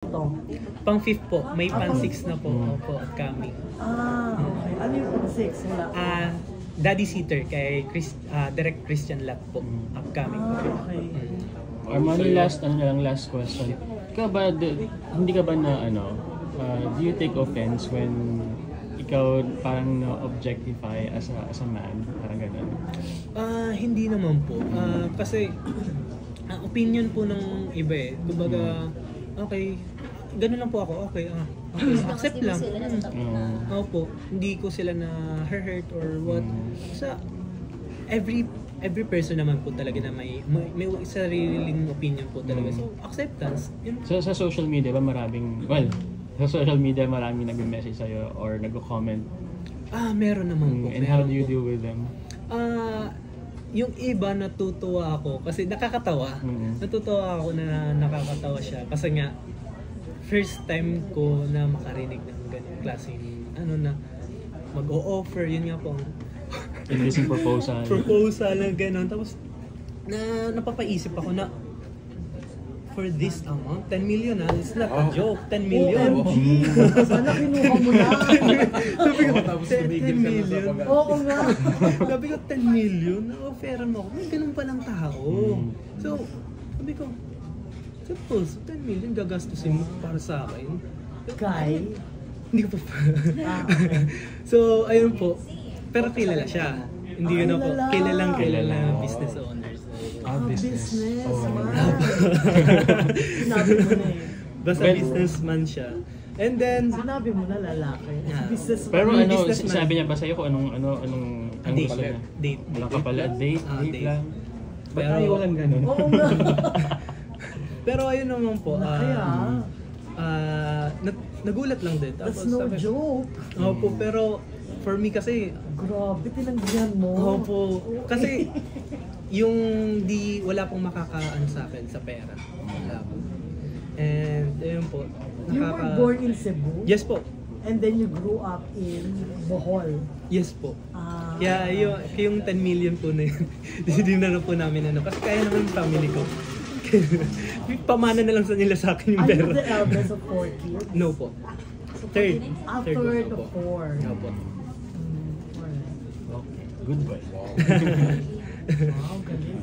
to? Pang 5th po, may pang pang- 6 na po, opo, upcoming. Okay. Ano yung pang 6? Wala. Daddy Sitter kay Direct Christian Lat po, upcoming po. Okay. Armando, last question. Ikaw ba, hindi ka ba na do you take offense when ikaw parang na-objectify as a man? Parang ganun. Hindi naman po. Kasi opinion po ng iba eh. Kumbaga, okay, ganun lang po ako. Okay, okay, accept lang. Opo, hindi ko sila na hurt or what. Sa every person naman po talaga na may sariling opinion po talaga. So, acceptance. Yun. So, sa social media ba maraming nagme-message sa'yo or nag-comment? Meron naman po. And how do you deal with them? Yung iba natutuwa ako kasi nakakatawa. Natutuwa ako na nakakatawa siya kasi nga first time ko na makarinig ng ganyung klaseng na mag-o-offer, yun nga po. Indecent proposal. Proposal na gano'n. Tapos napapaisip ako na for this amount, 10 million it's not a joke, 10 million. OMG! Sana kinuha mo na. Sabi ko, tapos 10 tumigil ka na sa million. pag- Oo nga. Sabi ko, 10 million? Na-offeran mo ako. May ganun palang tao. So, sabi ko, suppose, 10 million gagastusin mo para sa akin. Kay? Hindi ko pa. Okay. So, ayun po. Pero kilala siya. Hindi yun ako. Kilala. Kilala business owners. Business. Oh. Sinabi mo na eh. Basta businessman siya. And then, Sinabi mo na lalaki. Business. Pero businessman. sabi niya ba sa'yo kung anong date. gusto niya? Date. Walang kapalit? Date Date. lang? Ba't Pero- tayo walang ganun? Oo nga. Pero ayun naman po. Kaya, Nagulat lang din. that's no joke. Opo, pero for me kasi, Grabe, tinanggihan mo. opo, kasi yung wala pong makakaan sa akin sa pera. Wala po. And ayun po. You were born in Cebu? Yes po. And then you grew up in Bohol? Yes po. Kaya yung 10 million po na yun, hindi na po namin kasi kaya naman yung family ko. Pamana na lang sa nila sa akin yung Are pera. you the eldest of 4 kids? No po. Third. Third po. of 4. No po. Alright. Okay. Good boy. Wow, galing.